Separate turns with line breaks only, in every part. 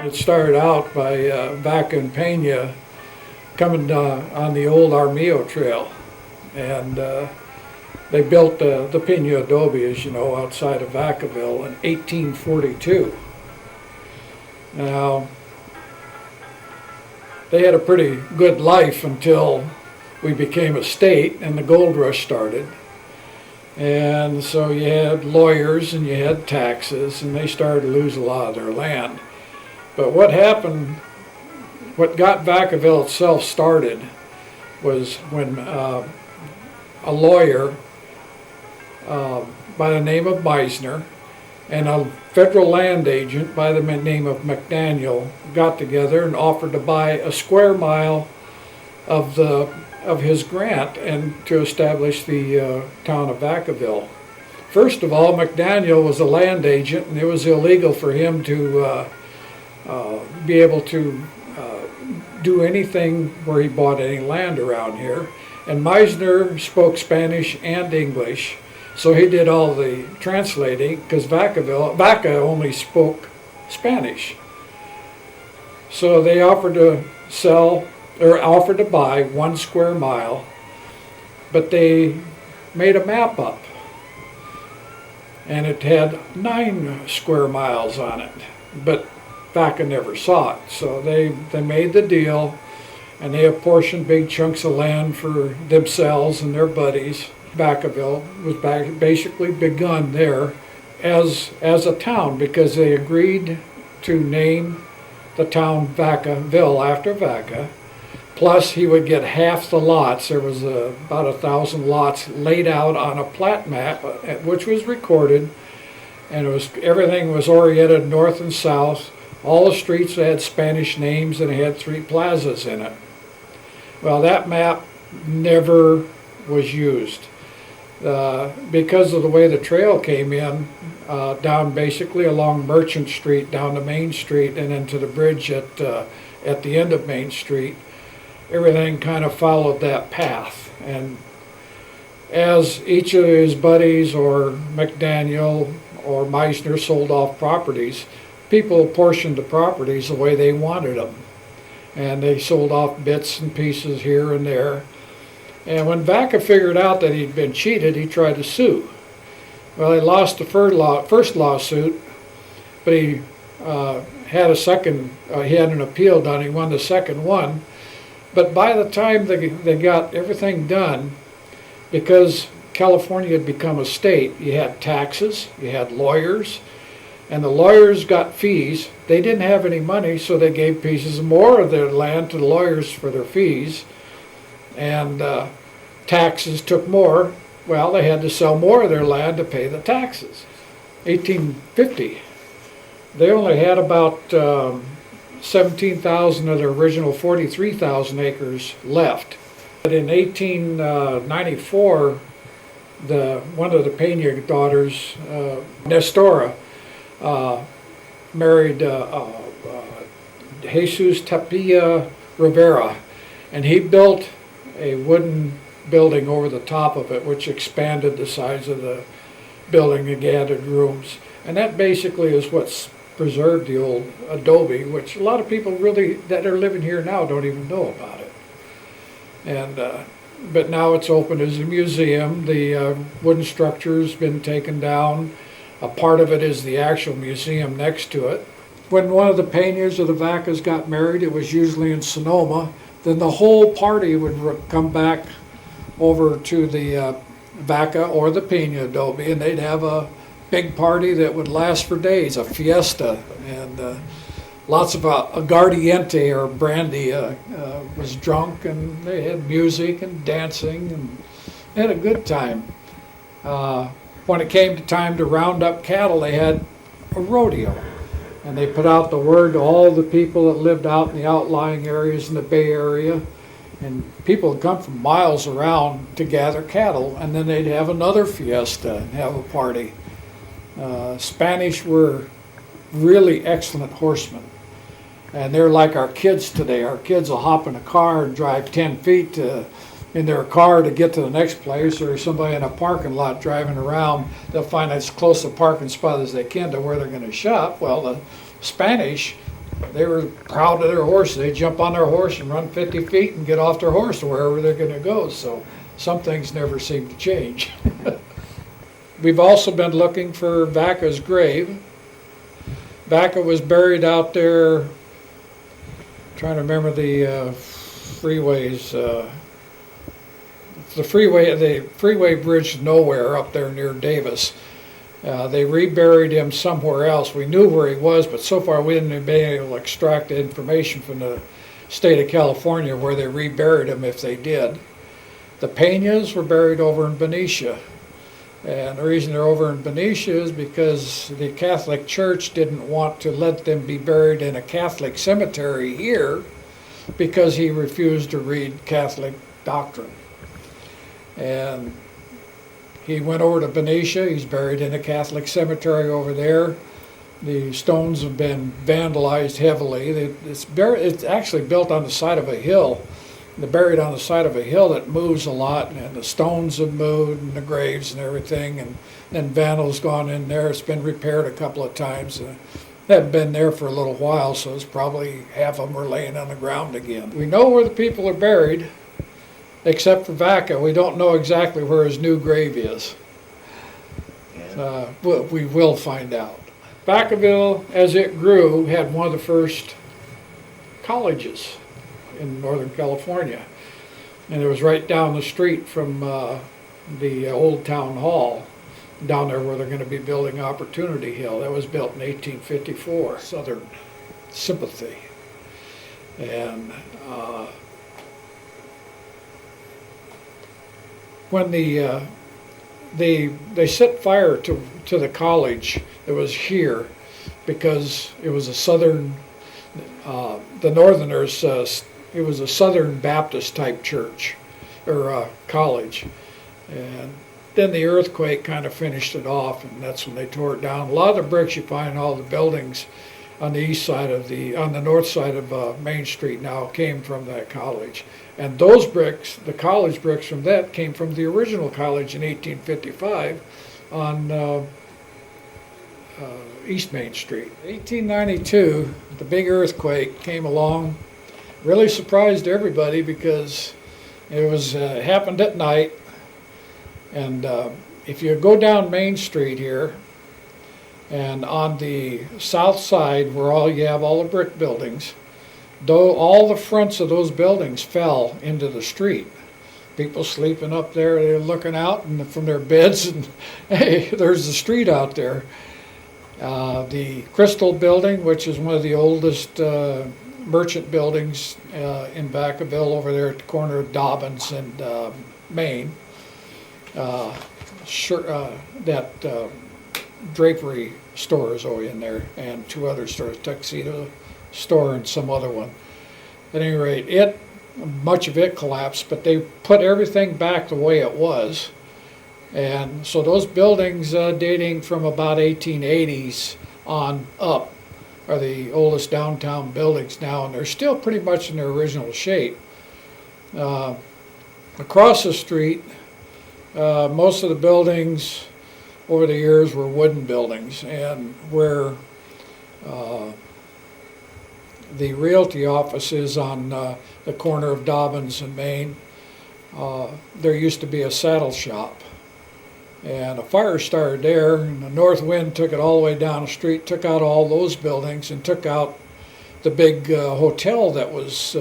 It started out by Vaca and Pena coming on the old Armijo Trail, and they built the Pena adobe, as you know, outside of Vacaville in 1842. Now, they had a pretty good life until we became a state and the gold rush started. And so you had lawyers and you had taxes, and they started to lose a lot of their land. But what happened, what got Vacaville itself started was when a lawyer by the name of Meisner and a federal land agent by the name of McDaniel got together and offered to buy a square mile of his grant and to establish the town of Vacaville. First of all, McDaniel was a land agent, and it was illegal for him to be able to do anything where he bought any land around here. And Meisner spoke Spanish and English, so he did all the translating, because Vaca only spoke Spanish. So they offered to offered to buy 1 square mile, but they made a map up, and it had 9 square miles on it, but Vaca never saw it. So they made the deal, and they apportioned big chunks of land for themselves and their buddies. Vacaville was basically begun there as a town, because they agreed to name the town Vacaville after Vaca. Plus, he would get half the lots. There was about 1,000 lots laid out on a plat map, which was recorded, and everything was oriented north and south. All the streets had Spanish names, and it had 3 plazas in it. Well, that map never was used because of the way the trail came in, down basically along Merchant Street, down to Main Street, and into the bridge at the end of Main Street. Everything kind of followed that path, and as each of his buddies or McDaniel or Meisner sold off properties, people apportioned the properties the way they wanted them, and they sold off bits and pieces here and there. And when Vaca figured out that he'd been cheated, he tried to sue. Well, he lost the first lawsuit, but he had an appeal done. He won the second one. But by the time they got everything done, because California had become a state, you had taxes, you had lawyers, and the lawyers got fees. They didn't have any money, so they gave pieces more of their land to the lawyers for their fees, and taxes took more. Well, they had to sell more of their land to pay the taxes. 1850, they only had about 17,000 of their original 43,000 acres left. But in 1894, one of the Pena daughters, Nestora, married Jesus Tapia Rivera, and he built a wooden building over the top of it, which expanded the size of the building and added rooms. And that basically is what's preserved the old adobe, which a lot of people really that are living here now don't even know about it. And but now it's open as a museum. The wooden structure's been taken down. A part of it is the actual museum next to it. When one of the Peñas or the Vacas got married, it was usually in Sonoma. Then the whole party would come back over to the Vaca or the Pena adobe, and they'd have a big party that would last for days, a fiesta, and lots of aguardiente or brandy was drunk, and they had music and dancing, and they had a good time. When it came to time to round up cattle, they had a rodeo, and they put out the word to all the people that lived out in the outlying areas in the Bay Area, and people would come from miles around to gather cattle, and then they'd have another fiesta and have a party. Spanish were really excellent horsemen, and they're like our kids today. Our kids will hop in a car and drive 10 feet in their car to get to the next place, or somebody in a parking lot driving around, they'll find as close a parking spot as they can to where they're going to shop. Well, the Spanish they were proud of their horse. They'd jump on their horse and run 50 feet and get off their horse wherever they're going to go. So some things never seem to change. We've also been looking for Vaca's grave. Vaca was buried out there, trying to remember the freeways, the freeway bridge to nowhere up there near Davis. They reburied him somewhere else. We knew where he was, but so far we hadn't been able to extract the information from the state of California where they reburied him, if they did. The Peñas were buried over in Benicia. And the reason they're over in Benicia is because the Catholic Church didn't want to let them be buried in a Catholic cemetery here because he refused to read Catholic doctrine. And he went over to Benicia. He's buried in a Catholic cemetery over there. The stones have been vandalized heavily. It's actually built on the side of a hill. They're buried on the side of a hill that moves a lot, and the stones have moved, and the graves and everything, and then vandals gone in there. It's been repaired a couple of times. They haven't been there for a little while, so it's probably half of them are laying on the ground again. We know where the people are buried, except for Vaca. We don't know exactly where his new grave is. We will find out. Vacaville, as it grew, had one of the first colleges in Northern California. And it was right down the street from the old town hall, down there where they're going to be building Opportunity Hill. That was built in 1854, Southern Sympathy. And when they set fire to the college that was here, because it was a southern, the Northerners, it was a Southern Baptist type church, or college. And then the earthquake kind of finished it off, and that's when they tore it down. A lot of the bricks you find in all the buildings on the east side of on the north side of Main Street now came from that college. And those bricks, the college bricks from that, came from the original college in 1855 on East Main Street. 1892, the big earthquake came along, really surprised everybody because it was happened at night. And if you go down Main Street here, and on the south side where you have all the brick buildings, though all the fronts of those buildings fell into the street. People sleeping up there, they're looking out and from their beds, and hey, there's the street out there. The Crystal Building, which is one of the oldest merchant buildings in Vacaville, over there at the corner of Dobbins and Main. That drapery store is over in there, and two other stores, Tuxedo Store and some other one. At any rate, much of it collapsed, but they put everything back the way it was. And so those buildings dating from about 1880s on up are the oldest downtown buildings now, and they're still pretty much in their original shape. Across the street, most of the buildings over the years were wooden buildings, and where the realty office is on the corner of Dobbins and Main, there used to be a saddle shop. And a fire started there, and the north wind took it all the way down the street, took out all those buildings, and took out the big hotel that was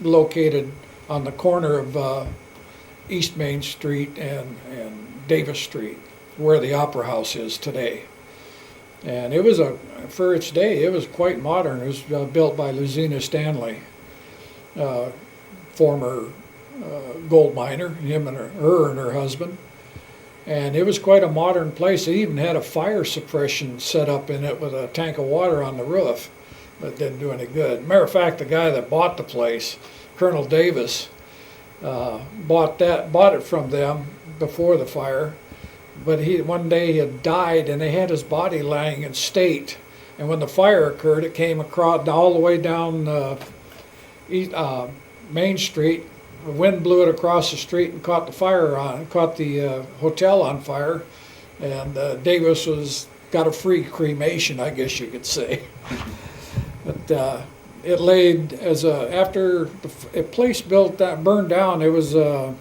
located on the corner of East Main Street and Davis Street, where the Opera House is today. And it was for its day, it was quite modern. It was built by Luzina Stanley, former gold miner, him and her and her husband. And it was quite a modern place. It even had a fire suppression set up in it with a tank of water on the roof, but it didn't do any good. Matter of fact, the guy that bought the place, Colonel Davis, bought it from them before the fire, but one day he had died, and they had his body lying in state. And when the fire occurred, it came across all the way down Main Street. The wind blew it across the street and caught the hotel on fire. And Davis got a free cremation, I guess you could say. But it laid as after a place burned down, it was a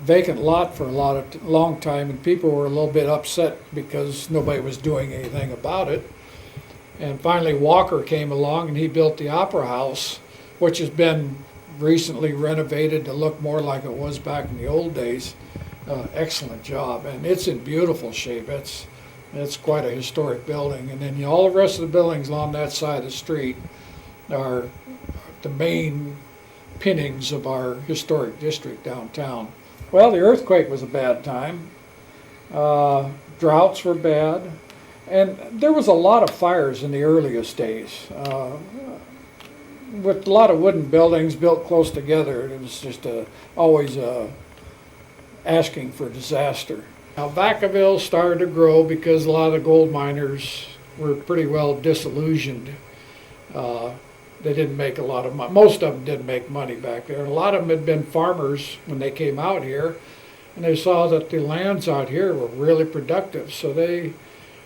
vacant lot for long time, and people were a little bit upset because nobody was doing anything about it. And finally Walker came along and he built the Opera House, which has been recently renovated to look more like it was back in the old days. Excellent job, and it's in beautiful shape. It's quite a historic building. And then all the rest of the buildings along that side of the street are the main pinnings of our historic district downtown. Well, the earthquake was a bad time. Droughts were bad. And there was a lot of fires in the earliest days. With a lot of wooden buildings built close together, it was just always asking for disaster. Now Vacaville started to grow because a lot of the gold miners were pretty well disillusioned. They didn't make a lot of money. Most of them didn't make money back there. A lot of them had been farmers when they came out here, and they saw that the lands out here were really productive. So they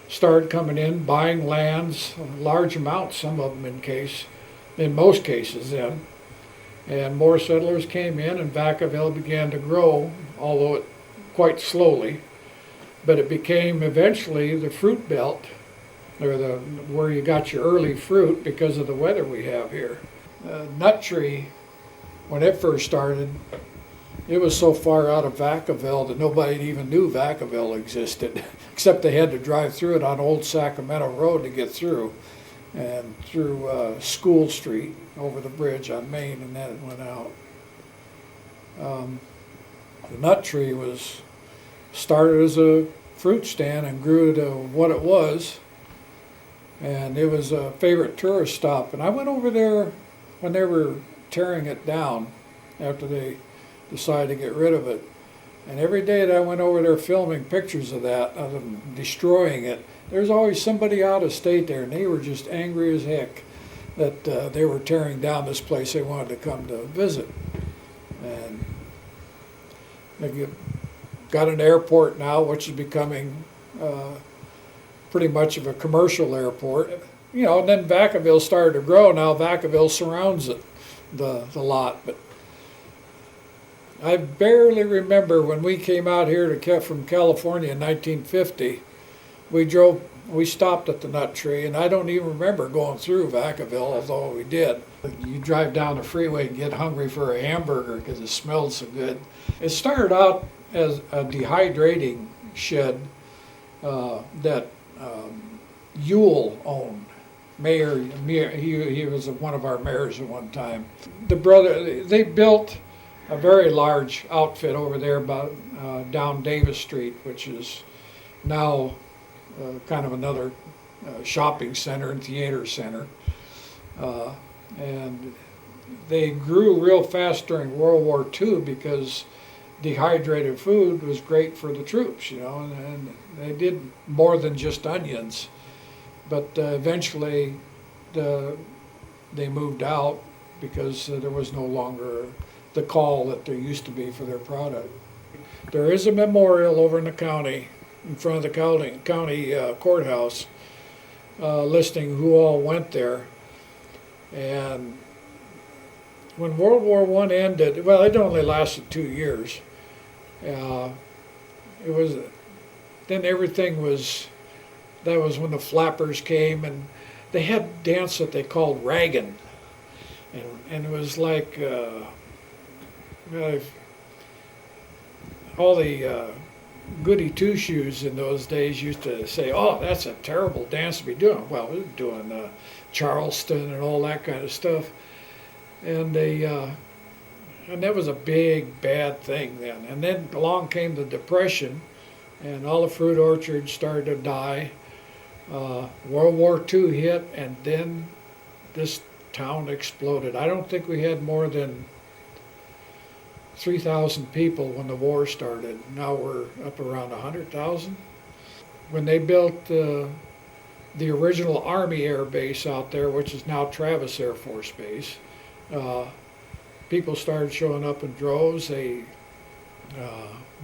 started coming in, buying lands, large amounts, some of them in most cases then. And more settlers came in, and Vacaville began to grow, although quite slowly. But it became eventually the fruit belt, or where you got your early fruit because of the weather we have here. Nut tree, when it first started, it was so far out of Vacaville that nobody even knew Vacaville existed, except they had to drive through it on Old Sacramento Road to get through, and through School Street over the bridge on Main, and then it went out. The nut tree started as a fruit stand and grew to what it was, and it was a favorite tourist stop. And I went over there when they were tearing it down after they decided to get rid of it. And every day that I went over there filming pictures of them destroying it, there's always somebody out of state there, and they were just angry as heck that they were tearing down this place they wanted to come to visit. And they got an airport now, which is becoming pretty much of a commercial airport. You know, and then Vacaville started to grow. Now Vacaville surrounds it, the lot. But I barely remember when we came out here from California in 1950. We stopped at the nut tree, and I don't even remember going through Vacaville, although we did. You drive down the freeway and get hungry for a hamburger because it smelled so good. It started out as a dehydrating shed that Ewell owned. He was one of our mayors at one time. They built a very large outfit over there down Davis Street, which is now kind of another shopping center and theater center. And they grew real fast during World War II because dehydrated food was great for the troops, you know, and they did more than just onions. But eventually they moved out because there was no longer the call that there used to be for their product. There is a memorial over in the county, in front of the county courthouse, listing who all went there. And when World War I ended, well, it only lasted 2 years. Then that was when the flappers came, and they had a dance that they called raggin'. And it was like all the goody two-shoes in those days used to say, "Oh, that's a terrible dance to be doing." Well, we were doing Charleston and all that kind of stuff, and that was a big bad thing then. And then along came the Depression, and all the fruit orchards started to die. World War II hit, and then this town exploded. I don't think we had more than 3,000 people when the war started. Now we're up around 100,000. When they built the original Army Air Base out there, which is now Travis Air Force Base, people started showing up in droves. They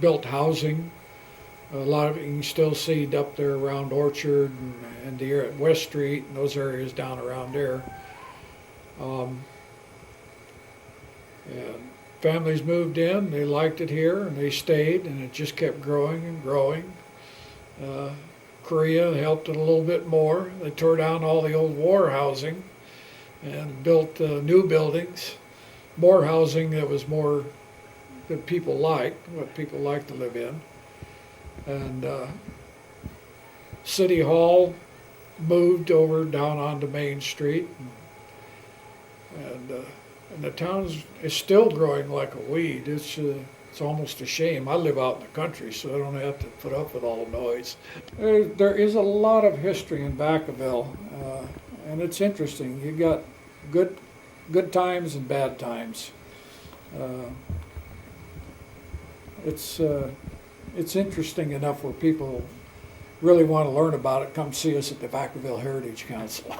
built housing. A lot of it you can still see up there around Orchard and the at West Street and those areas down around there. And families moved in, they liked it here, and they stayed, and it just kept growing and growing. Korea helped it a little bit more. They tore down all the old war housing and built new buildings, more housing that was more that people liked, what people liked to live in. And City Hall moved over down onto Main Street, and the town is still growing like a weed. It's almost a shame. I live out in the country, so I don't have to put up with all the noise. There is a lot of history in Vacaville, and it's interesting. You got good times and bad times. It's interesting enough where people really want to learn about it. Come see us at the Vacaville Heritage Council.